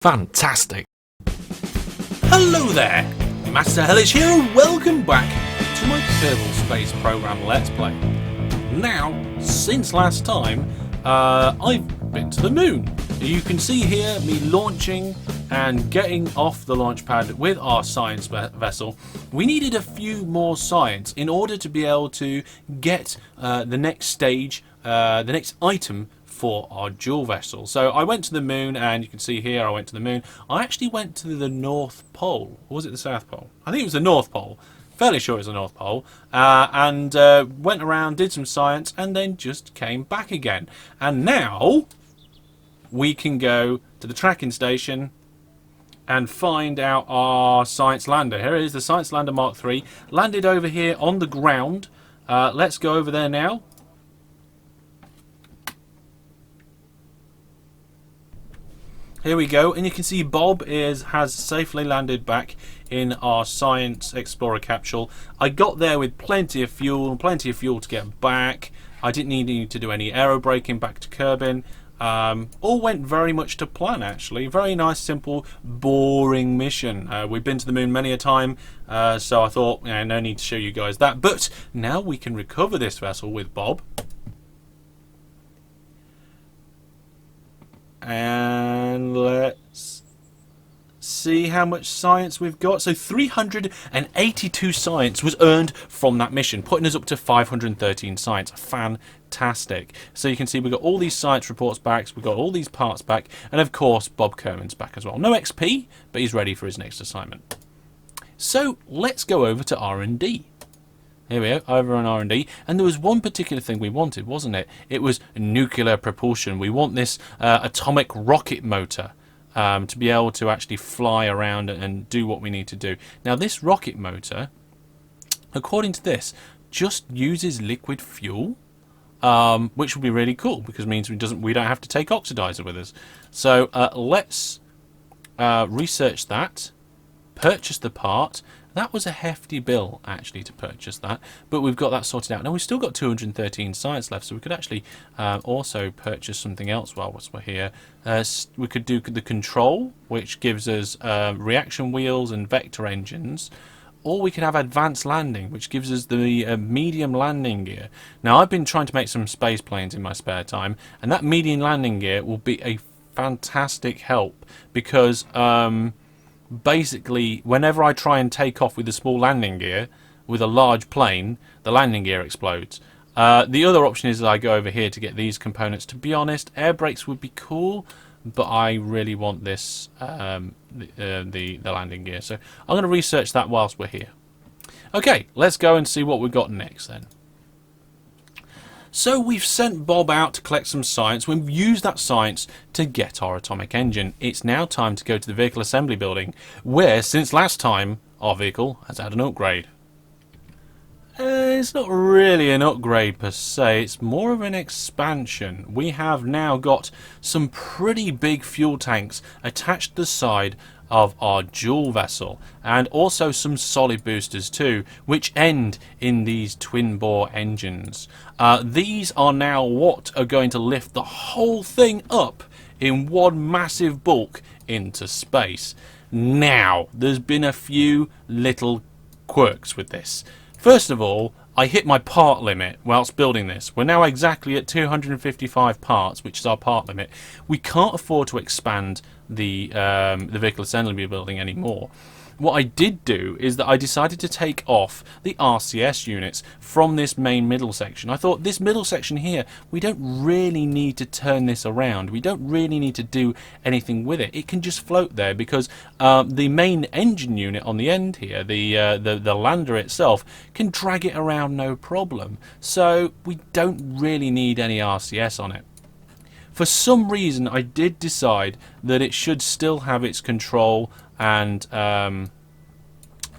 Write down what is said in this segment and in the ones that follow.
Fantastic. Hello there, Master Hellish here, and welcome back to my Kerbal Space Program Let's Play. Now, since last time, I've been to the moon. You can see here me launching and getting off the launch pad with our science vessel. We needed a few more science in order to be able to get the next stage, the next item for our dual vessel. So I went to the moon, and you can see here I went to the moon. I actually went to the North Pole. Or was it the South Pole? I think it was the North Pole. Fairly sure it was the North Pole. And went around, did some science, and then just came back again. And now we can go to the tracking station and find out our science lander. Here it is, the Science Lander Mark III, landed over here on the ground. Let's go over there now. Here we go, and you can see Bob has safely landed back in our Science Explorer capsule. I got there with plenty of fuel to get back. I didn't need to do any aerobraking back to Kerbal. All went very much to plan, actually. Very nice, simple, boring mission. We've been to the moon many a time, so I thought, no need to show you guys that. But now we can recover this vessel with Bob. And let's see how much science we've got. So 382 science was earned from that mission, putting us up to 513 science. Fantastic. So you can see we've got all these science reports back, we've got all these parts back, and of course Bob Kerman's back as well. No XP, but he's ready for his next assignment. So let's go over to R&D. Here we are, over on R&D, and there was one particular thing we wanted, wasn't it? It was nuclear propulsion. We want this atomic rocket motor to be able to actually fly around and do what we need to do. Now, this rocket motor, according to this, just uses liquid fuel, which would be really cool because it means we don't have to take oxidizer with us. So let's research that, purchase the part. That was a hefty bill, actually, to purchase that, but we've got that sorted out. Now, we've still got 213 science left, so we could actually also purchase something else while we're here. We could do the control, which gives us reaction wheels and vector engines, or we could have advanced landing, which gives us the medium landing gear. Now, I've been trying to make some space planes in my spare time, and that medium landing gear will be a fantastic help because basically, whenever I try and take off with a small landing gear with a large plane, the landing gear explodes. The other option is that I go over here to get these components. To be honest, air brakes would be cool, but I really want this the landing gear. So I'm going to research that whilst we're here. Okay, let's go and see what we've got next then. So we've sent Bob out to collect some science. We've used that science to get our atomic engine. It's now time to go to the vehicle assembly building, where, since last time, our vehicle has had an upgrade. It's not really an upgrade per se, it's more of an expansion. We have now got some pretty big fuel tanks attached to the side of our dual vessel, and also some solid boosters too, which end in these twin bore engines. These are now what are going to lift the whole thing up in one massive bulk into space. Now, there's been a few little quirks with this. First of all, I hit my part limit whilst building this. We're now exactly at 255 parts, which is our part limit. We can't afford to expand the vehicle assembly building anymore. What I did do is that I decided to take off the RCS units from this main middle section. I thought this middle section here, we don't really need to turn this around. We don't really need to do anything with it. It can just float there because the main engine unit on the end here, the lander itself, can drag it around no problem. So we don't really need any RCS on it. For some reason, I did decide that it should still have its control, and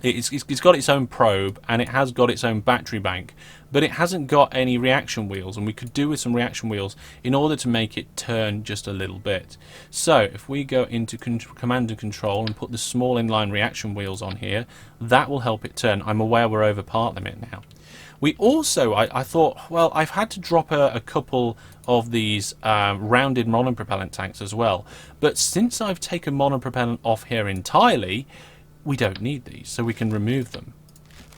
it's got its own probe, and it has got its own battery bank, but it hasn't got any reaction wheels, and we could do with some reaction wheels in order to make it turn just a little bit. So if we go into command and control and put the small inline reaction wheels on here, that will help it turn. I'm aware we're over part limit now. We also, I thought, well, I've had to drop a couple of these rounded monopropellant tanks as well. But since I've taken monopropellant off here entirely, we don't need these, so we can remove them.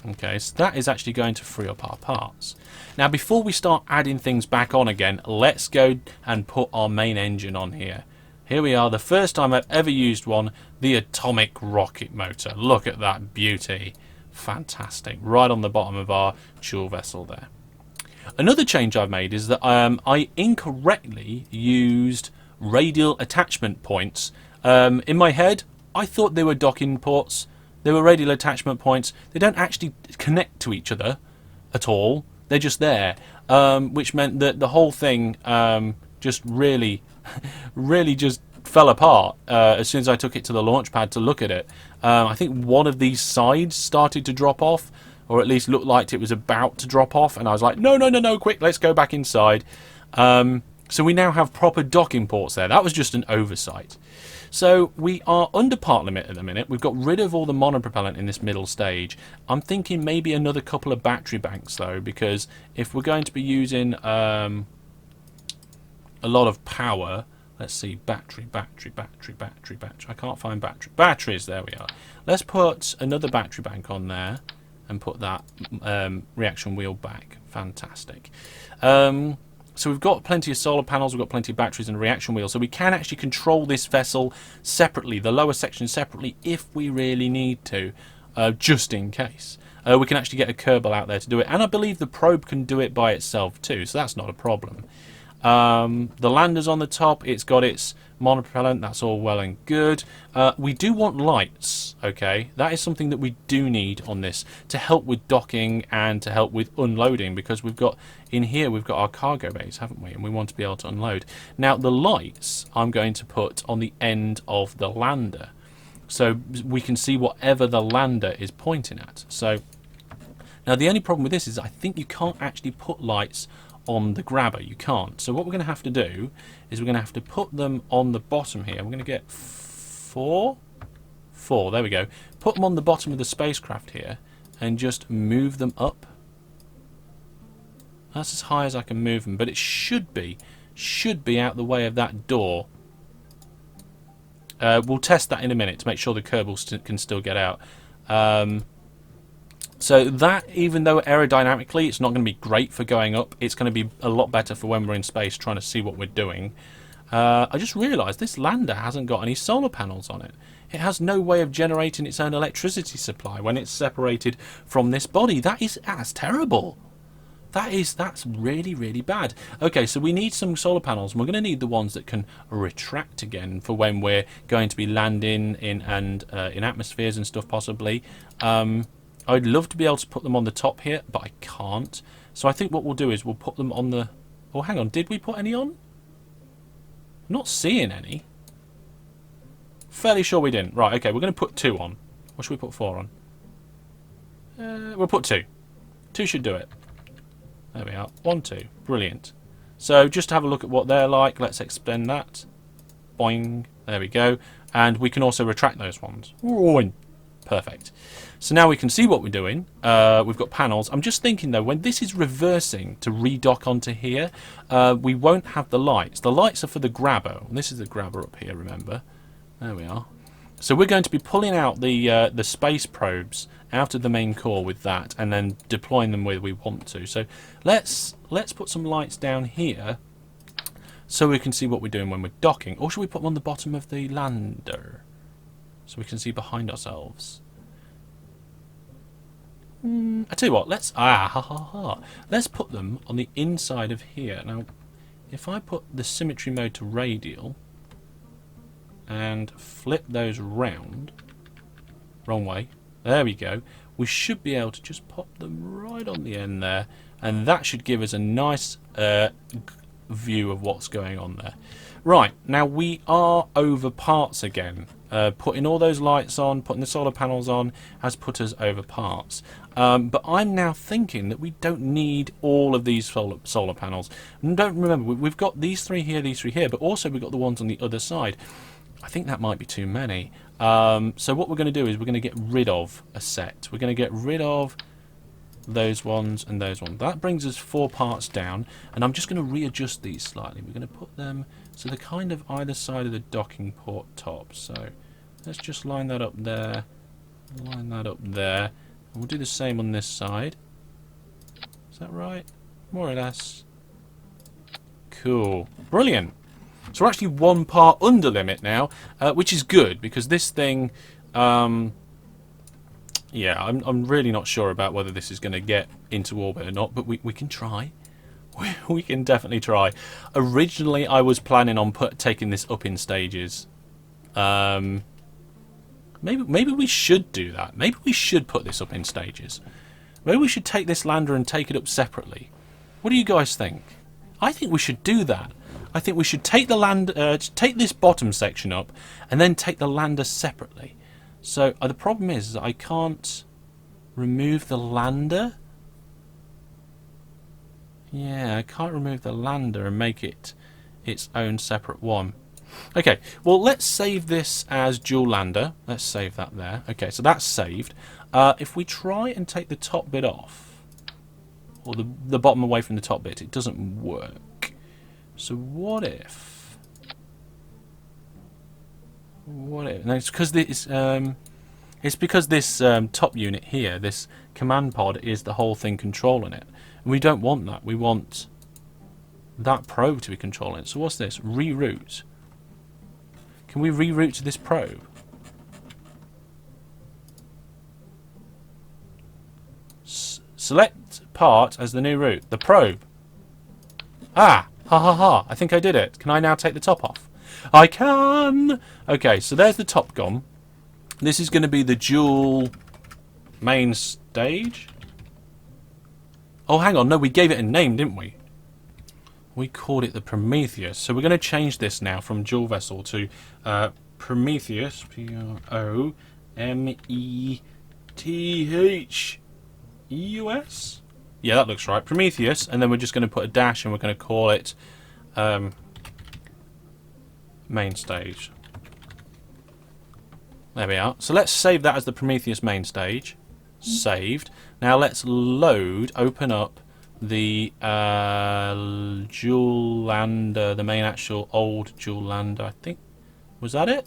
Okay, so that is actually going to free up our parts. Now, before we start adding things back on again, let's go and put our main engine on here. Here we are, the first time I've ever used one, the atomic rocket motor. Look at that beauty. Fantastic. Right on the bottom of our dual vessel there. Another change I've made is that I incorrectly used radial attachment points. In my head, I thought they were docking ports. They were radial attachment points. They don't actually connect to each other at all. They're just there, which meant that the whole thing just really just fell apart as soon as I took it to the launch pad to look at it. I think one of these sides started to drop off, or at least looked like it was about to drop off, and I was like, no, quick, let's go back inside. So we now have proper docking ports there. That was just an oversight. So we are under part limit at the minute. We've got rid of all the monopropellant in this middle stage. I'm thinking maybe another couple of battery banks though, because if we're going to be using a lot of power, let's see, battery. I can't find battery. Batteries, there we are. Let's put another battery bank on there and put that reaction wheel back. Fantastic. So we've got plenty of solar panels, we've got plenty of batteries and a reaction wheel, so we can actually control this vessel separately, the lower section separately, if we really need to, just in case. We can actually get a Kerbal out there to do it, and I believe the probe can do it by itself too, so that's not a problem. The lander's on the top, it's got its monopropellant, that's all well and good. We do want lights, okay? That is something that we do need on this to help with docking and to help with unloading, because we've got, in here, we've got our cargo bays, haven't we? And we want to be able to unload. Now, the lights I'm going to put on the end of the lander, so we can see whatever the lander is pointing at. So, now the only problem with this is I think you can't actually put lights on the grabber. You can't. So what we're going to have to do is we're going to have to put them on the bottom here. We're going to get four. There we go. Put them on the bottom of the spacecraft here and just move them up. That's as high as I can move them, but it should be out the way of that door. We'll test that in a minute to make sure the Kerbal can still get out. So that, even though aerodynamically it's not going to be great for going up, it's going to be a lot better for when we're in space trying to see what we're doing. I just realised this lander hasn't got any solar panels on it. It has no way of generating its own electricity supply when it's separated from this body. That's terrible. That's really, really bad. Okay, so we need some solar panels, and we're going to need the ones that can retract again for when we're going to be landing in atmospheres and stuff possibly. I'd love to be able to put them on the top here, but I can't. So I think what we'll do is we'll put them on the... Oh, hang on. Did we put any on? I'm not seeing any. Fairly sure we didn't. Right, okay. We're going to put 2 on. What should we put 4 on? We'll put 2. 2 should do it. There we are. 1, 2. Brilliant. So just to have a look at what they're like, let's extend that. Boing. There we go. And we can also retract those ones. Ooh, perfect. So now we can see what we're doing. We've got panels. I'm just thinking though, when this is reversing to redock onto here, we won't have the lights. The lights are for the grabber. And this is the grabber up here, remember? There we are. So we're going to be pulling out the space probes out of the main core with that, and then deploying them where we want to. So let's put some lights down here so we can see what we're doing when we're docking. Or should we put them on the bottom of the lander so we can see behind ourselves? I tell you what, let's put them on the inside of here. Now, if I put the symmetry mode to radial and flip those round, wrong way, there we go, we should be able to just pop them right on the end there, and that should give us a nice view of what's going on there. Right, now we are over parts again. Putting all those lights on, putting the solar panels on, has put us over parts. But I'm now thinking that we don't need all of these solar panels. And don't remember, we've got these 3 here, but also we've got the ones on the other side. I think that might be too many. So what we're going to do is we're going to get rid of a set. We're going to get rid of those ones, and those ones. That brings us 4 parts down, and I'm just going to readjust these slightly. We're going to put them so they're kind of either side of the docking port top. So let's just line that up there, line that up there, and we'll do the same on this side. Is that right? More or less. Cool. Brilliant. So we're actually 1 part under limit now, which is good, because this thing... yeah, I'm really not sure about whether this is going to get into orbit or not, but we can try. We can definitely try. Originally, I was planning on taking this up in stages. Maybe we should do that. Maybe we should put this up in stages. Maybe we should take this lander and take it up separately. What do you guys think? I think we should do that. I think we should take the take this bottom section up, and then take the lander separately. So the problem is that I can't remove the lander. Yeah, I can't remove the lander and make it its own separate one. Okay, well, let's save this as dual lander. Let's save that there. Okay, so that's saved. If we try and take the top bit off, or the bottom away from the top bit, it doesn't work. So what if... No, it's because this top unit here, this command pod, is the whole thing controlling it. And we don't want that. We want that probe to be controlling it. So what's this? Reroute. Can we reroute to this probe? Select part as the new route. The probe. Ah! Ha ha ha. I think I did it. Can I now take the top off? I can! Okay, so there's the top gone. This is going to be the dual main stage. Oh, hang on. No, we gave it a name, didn't we? We called it the Prometheus. So we're going to change this now from dual vessel to Prometheus. Prometheus. Yeah, that looks right. Prometheus. And then we're just going to put a dash and we're going to call it main stage. There we are. So let's save that as the Prometheus main stage. Saved. Now let's open up the dual lander, the main actual old dual lander, I think. Was that it?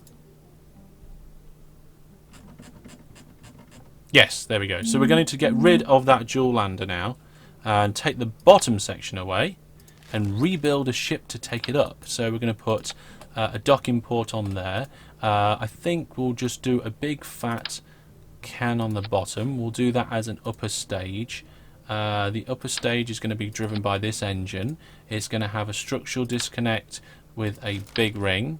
Yes, there we go. So we're going to get rid of that dual lander now and take the bottom section away and rebuild a ship to take it up. So we're going to put a docking port on there. I think we'll just do a big fat can on the bottom. We'll do that as an upper stage. The upper stage is going to be driven by this engine. It's going to have a structural disconnect with a big ring.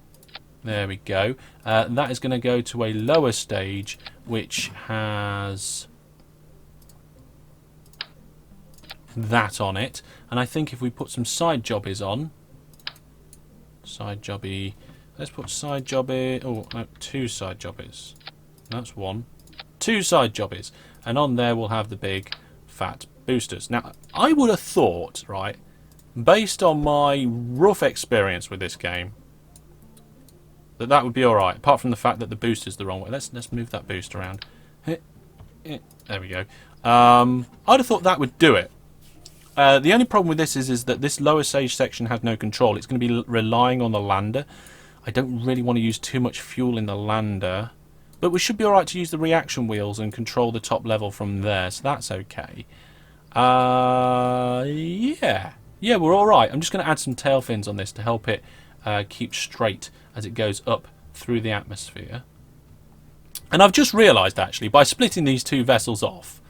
There we go. That is going to go to a lower stage which has that on it. And I think if we put some side jobbies on, let's put side jobby. Oh, no, 2 side jobbies. That's 1. 2 side jobbies. And on there we'll have the big fat boosters. Now, I would have thought, right, based on my rough experience with this game, that would be alright, apart from the fact that the booster's the wrong way. Let's move that boost around. There we go. I'd have thought that would do it. The only problem with this is that this lower stage section has no control. It's going to be relying on the lander. I don't really want to use too much fuel in the lander, but we should be alright to use the reaction wheels and control the top level from there, so that's okay. Yeah, we're alright. I'm just going to add some tail fins on this to help it keep straight as it goes up through the atmosphere. And I've just realised, actually, by splitting these 2 vessels off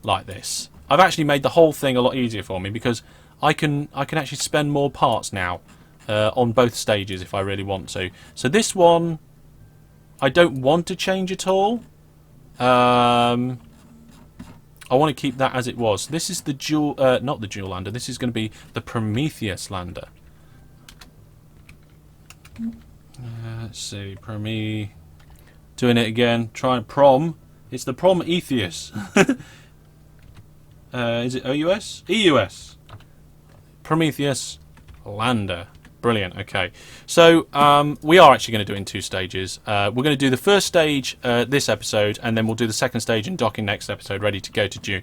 like this, I've actually made the whole thing a lot easier for me, because I can actually spend more parts now on both stages if I really want to. So this one I don't want to change at all. I want to keep that as it was. This is the dual, not the dual lander. This is going to be the Prometheus lander. Let's see, doing it again. Trying prom. It's the Prometheus. Is it OUS? EUS. Prometheus lander. Brilliant. Okay, so we are actually going to do it in 2 stages. We're going to do the first stage this episode, and then we'll do the second stage in docking next episode, ready to go to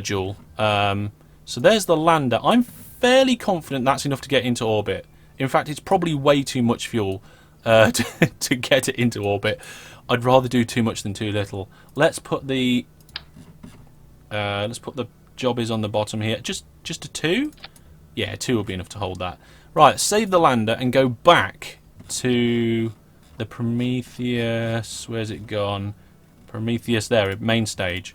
Jool. So there's the lander. I'm fairly confident that's enough to get into orbit. In fact, it's probably way too much fuel to get it into orbit. I'd rather do too much than too little. Let's put the jobbies on the bottom here. Just a 2. Yeah, 2 will be enough to hold that. Right, save the lander and go back to the Prometheus. Where's it gone? Prometheus there, main stage.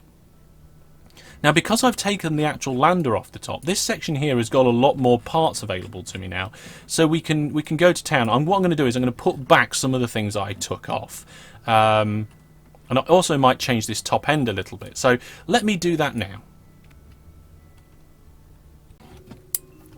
Now, because I've taken the actual lander off the top, this section here has got a lot more parts available to me now. So we can go to town. And what I'm going to do is I'm going to put back some of the things I took off. And I also might change this top end a little bit. So let me do that now.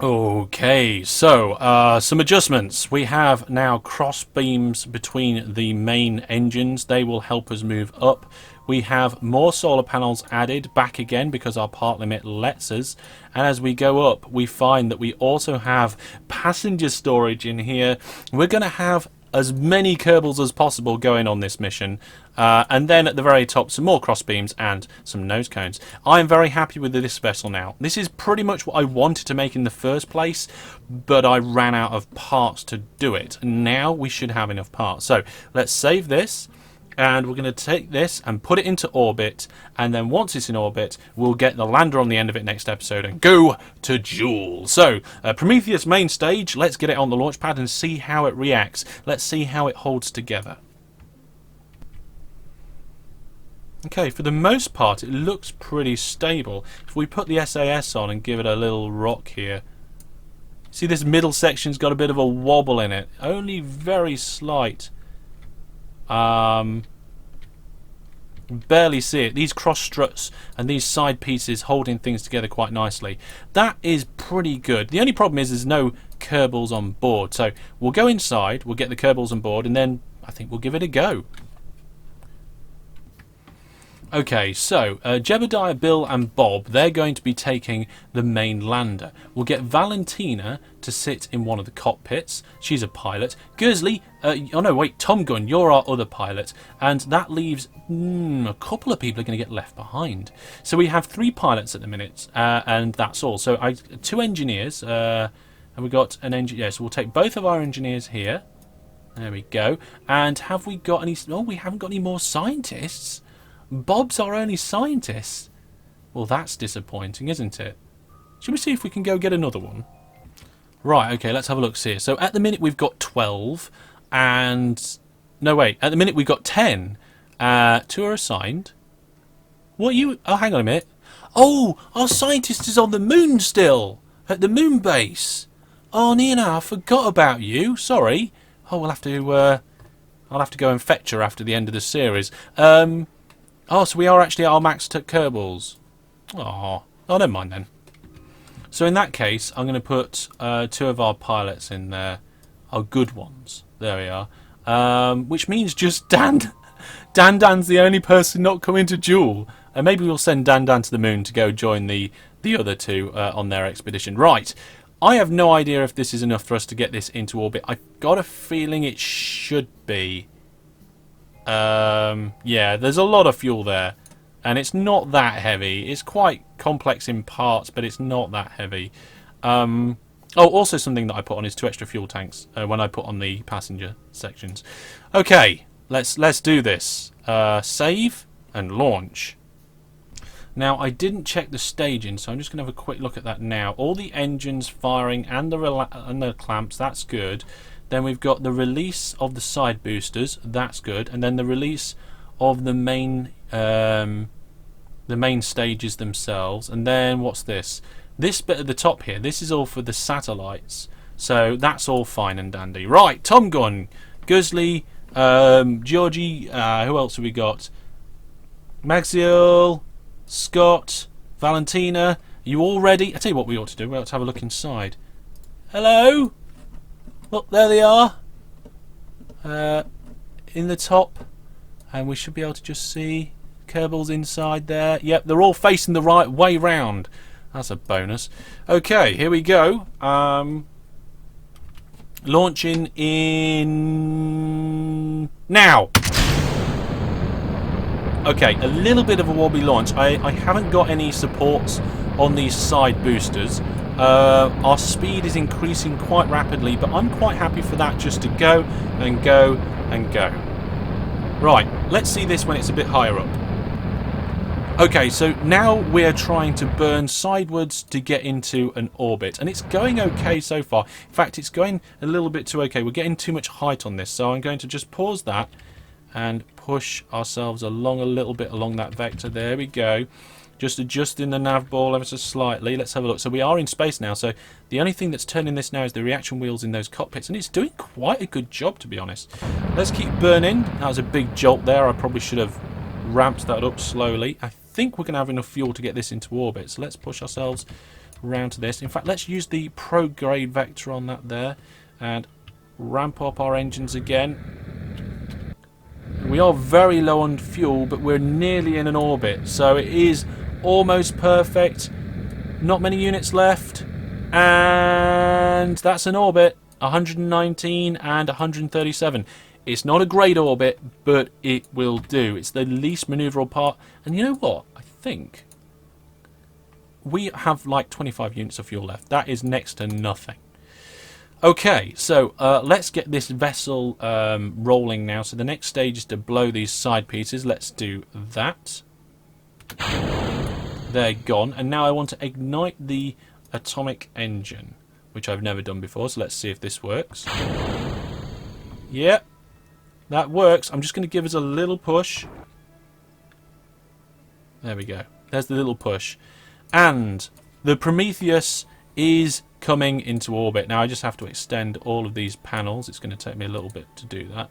Okay, so some adjustments. We have now cross beams between the main engines. They will help us move up. We have more solar panels added back again because our part limit lets us. And as we go up, we find that we also have passenger storage in here. We're going to have as many Kerbals as possible going on this mission. And then at the very top, some more cross beams and some nose cones. I am very happy with this vessel now. This is pretty much what I wanted to make in the first place, but I ran out of parts to do it. Now we should have enough parts. So let's save this. And we're going to take this and put it into orbit, and then once it's in orbit, we'll get the lander on the end of it next episode and go to Jool. So, Prometheus main stage, let's get it on the launch pad and see how it reacts. Let's see how it holds together. Okay, for the most part, it looks pretty stable. If we put the SAS on and give it a little rock here, see this middle section's got a bit of a wobble in it, only very slight. Barely see it. These cross struts and these side pieces holding things together quite nicely. That is pretty good. The only problem is there's no Kerbals on board. So we'll go inside, we'll get the Kerbals on board, and then I think we'll give it a go. Okay, so Jebediah, Bill and Bob, they're going to be taking the main lander. We'll get Valentina to sit in one of the cockpits. She's a pilot. Gursley, oh no, wait, Tom Gunn, you're our other pilot. And that leaves a couple of people are going to get left behind. So we have 3 pilots at the minute, and that's all. So 2 engineers, and we've got an engineer. So we'll take both of our engineers here. There we go. And have we got any... Oh, we haven't got any more scientists. Bob's our only scientist. Well, that's disappointing, isn't it? Shall we see if we can go get another one? Right, okay, let's have a look here. So at the minute we've got 12 and... No, wait. At the minute we've got 10. 2 are assigned. What are you... Oh, hang on a minute. Oh, our scientist is on the moon still. At the moon base. Oh, Nina, I forgot about you. Sorry. Oh, we'll have to... I'll have to go and fetch her after the end of the series. Oh, so we are actually at our maxed at Kerbals. Oh, never mind then. So in that case, I'm going to put 2 of our pilots in there. Our good ones. There we are. Which means just Dan. Dan's the only person not coming to Jool. And maybe we'll send Dan to the moon to go join the other 2 on their expedition. Right. I have no idea if this is enough for us to get this into orbit. I've got a feeling it should be. Yeah, there's a lot of fuel there, and it's not that heavy. It's quite complex in parts, but it's not that heavy. Oh, also something that I put on is 2 extra fuel tanks when I put on the passenger sections. Okay, let's do this. Save and launch. Now, I didn't check the staging, so I'm just going to have a quick look at that now. All the engines firing and the clamps, that's good. Then we've got the release of the side boosters, that's good, and then the release of the main stages themselves. And then what's this? This bit at the top here, this is all for the satellites. So that's all fine and dandy. Right, Tom Gunn, Gursley, Georgie, who else have we got? MacLeod, Scott, Valentina. Are you all ready? I tell you what we ought to do. We ought to have a look inside. Hello? Look, there they are. In the top. And we should be able to just see Kerbals inside there. Yep, they're all facing the right way round. That's a bonus. Okay, here we go. Launching in... now! Okay, a little bit of a wobbly launch. I haven't got any supports on these side boosters. Our speed is increasing quite rapidly, but I'm quite happy for that just to go and go and go. Right, let's see this when it's a bit higher up. Okay, so now we're trying to burn sidewards to get into an orbit, and it's going okay so far. In fact, it's going a little bit too okay. We're getting too much height on this, so I'm going to just pause that and push ourselves along a little bit along that vector. There we go. Just adjusting the nav ball ever so slightly. Let's have a look. So we are in space now, so the only thing that's turning this now is the reaction wheels in those cockpits, and it's doing quite a good job, to be honest. Let's keep burning. That was a big jolt there. I probably should have ramped that up slowly. I think we're going to have enough fuel to get this into orbit, so let's push ourselves around to this. In fact, let's use the prograde vector on that there and ramp up our engines again. We are very low on fuel, but we're nearly in an orbit, so it is almost perfect. Not many units left, and that's an orbit. 119 and 137. It's not a great orbit, but it will do. It's the least manoeuvrable part. And you know what? I think we have like 25 units of fuel left. That is next to nothing. Okay, so let's get this vessel rolling now. So the next stage is to blow these side pieces. Let's do that. They're gone. And now I want to ignite the atomic engine, which I've never done before. So let's see if this works. Yep, that works. I'm just going to give us a little push. There we go. There's the little push. And the Prometheus is coming into orbit. Now I just have to extend all of these panels. It's going to take me a little bit to do that.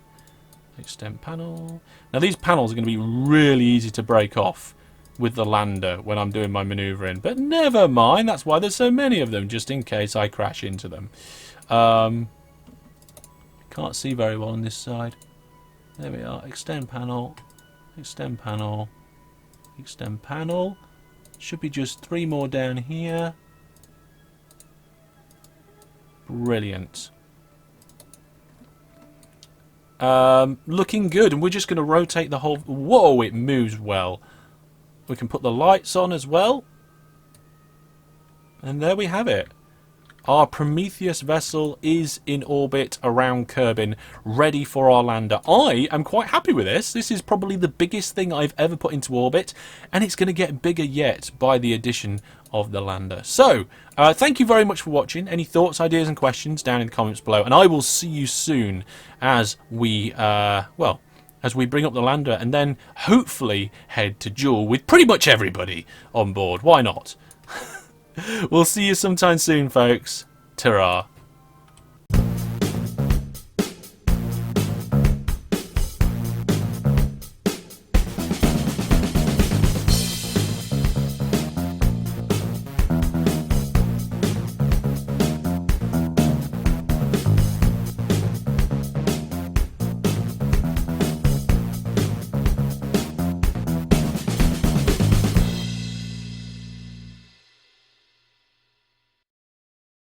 Extend panel. Now these panels are going to be really easy to break off with the lander when I'm doing my manoeuvring, but never mind. That's why there's so many of them, just in case I crash into them. Can't see very well on this side. There we are. Extend panel. Extend panel. Extend panel. Should be just 3 more down here. Brilliant. Looking good, and we're just going to rotate the whole... Whoa, it moves well. We can put the lights on as well. And there we have it. Our Prometheus vessel is in orbit around Kerbin, ready for our lander. I am quite happy with this. This is probably the biggest thing I've ever put into orbit, and it's going to get bigger yet by the addition of the lander. So, thank you very much for watching. Any thoughts, ideas and questions down in the comments below, and I will see you soon as we, as we bring up the lander and then hopefully head to duel with pretty much everybody on board. Why not? We'll see you sometime soon, folks. Ta-ra.